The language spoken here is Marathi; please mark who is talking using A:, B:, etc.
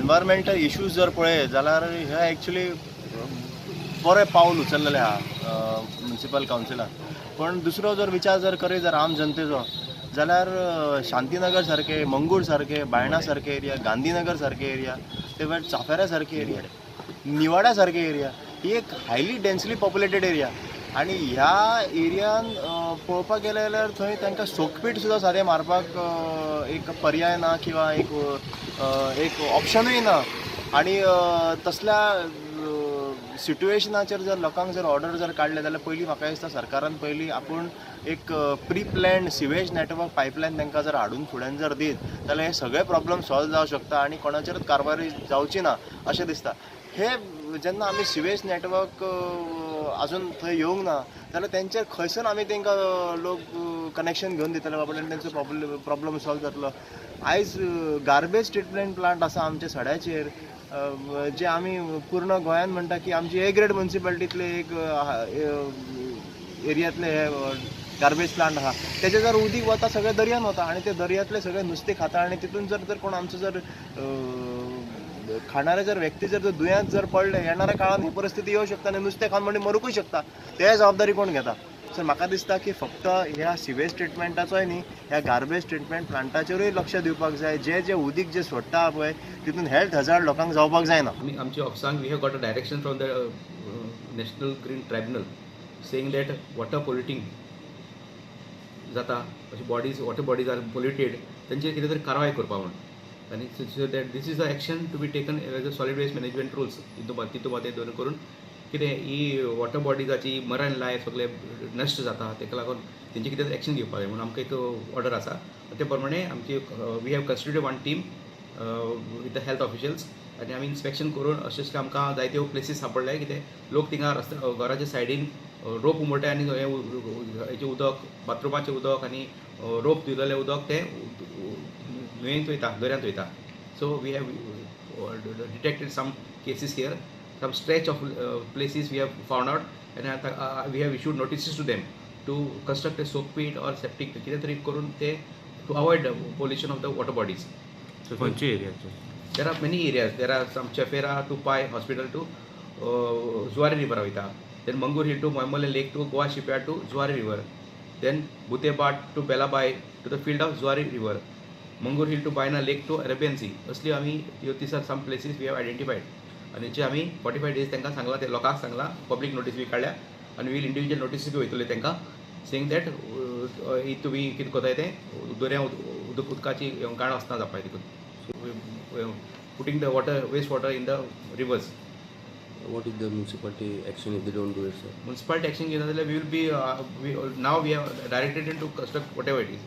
A: एनवायरमेंटल इश्यूज जर पळय जाल्यार हे एक्चुली बरें पावल उचललेलें आहा म्युनिसिपल कावन्सिलान. पण दुसरो जर विचार जर करीत जर आम जनतेचो जाल्यार शांतीनगर सारके, मंगूळ सारके, बायणा सारके एरिया, गांधीनगर सारके एरिया, ते भायर चाफेरा सारके एरिया, निवाडा सारके एरिया ही एक हायली डेन्सली पॉप्युलेटेड एरिया. आनी ह्या एरियान पळोवपाक गेले जाल्यार थंय तांकां सोकपीट सुद्दां सादें मारपाक एक पर्याय ना किंवा एक ऑप्शनूय ना. आनी तसल्या सिट्युएशनाचेर जर लोकांक जर ऑर्डर जर काडले जाल्यार पयलीं म्हाका दिसता सरकारान पयलीं आपूण एक pre planned sewage network pipeline तांकां जर हाडून फुड्यान जर दीत जाल्यार हे सगळे प्रॉब्लेम सॉल्व जावंक शकता आनी कोणाचेरच कारवाई जावची ना अशें दिसता. हे जेन्ना आमी सिवेज नेटवर्क आजून थंय येवंक ना जाल्यार तेंचेर खंयसून आमी तांकां लोक कनेक्शन घेवन दितले बाबा तेंचो प्रॉब्लम सॉल्व जातलो. आयज गार्बेज ट्रिटमेंट प्लांट आसा आमच्या सड्याचेर जे आमी पूर्ण गोंयान म्हणटा की आमची ए ग्रेड म्युनिसिपालिटींतले एक एरियांतले हे गार्बेज प्लांट आहा तेजे जर उदीक वता सगळें दर्यान वता आनी ते दर्यांतले सगळे नुस्तें खाता आनी तितून जर कोण आमचो जर खाणारे जर व्यक्ती जर दुयेंत जर पडले येणाऱ्या काळान ही परिस्थिती येवंक शकता आनी नुस्तें खावन म्हणजे मरूंकूय शकता. ते जबाबदारी कोण घेता? सो म्हाका दिसता की फक्त ह्या सिवेज ट्रिटमेंटाचोय न्ही ह्या गार्बेज ट्रिटमेंट प्लांटाचेरूय लक्ष दिवपाक जाय. जे उदीक जे सोडटा पळय तितून हेल्थ हजार्ड लोकांक जावपाक जायना.
B: आमच्या ऑफिसांक we have got a direction from the National Green Tribunal saying that water polluting जाता अशी bodies water bodies are polluted तेंचेर कितें तरी कारवाय करपा म्हण. आनी so that this is a action to be taken as a solid waste management rules तितू माते दवरून करून कितें ही वॉटर बॉडीजाची मरण लायफ सगळे नश्ट जाता तेका लागून तेंचे कितें तरी एक्शन घेवपाक जाय म्हणून आमकां एक ऑर्डर आसा. ते प्रमाणे आमची we have constituted one team with the health officials आनी आमी इन्स्पेक्शन करून अशें आमकां जायत्यो प्लेसीस सापडले कितें लोक थिंगा रस्त्या घराच्या सायडीन रोप उमळटाय आनी हेचें उदक बाथरुमाचें उदक आनी रोप दिलेलें उदक तें न्हंयेंत वयता दर्यांत वयता. So we have detected some cases here. Some stretch of places we have found out and we have issued notices to them to construct a soak pit or septic कितें तरी करून ते to avoid pollution of the water bodies.
C: So खंयचे एरियाचे?
B: There are many areas. There are some Chafera to Pai Hospital to Zuari River वयता. Then Mangur Hill to Moimole Lake to Goa Shipyard to Zuari River. Then Butebat to Belabai to the field of Zuari River. Mangur Hill to Baina Lake to Arabian Sea. असली आमी these are some places we have identified. आनी जे आमी 45 days तांकां सांगला ते लोकांक सांगला पब्लीक नोटीस बी काडल्या आनी वील इंडिविज्युअल नोटीस बी वयतले तांकां सेईंग दॅट तुमी कितें कोताय तें दर्या उदकाची गाण वचना जावपाक तितून putting the water waste water in the rivers.
C: What is the municipality action if they don't do it, sir?
B: Municipality action घेना जाल्यार we will be now we have directed them to construct whatever it is.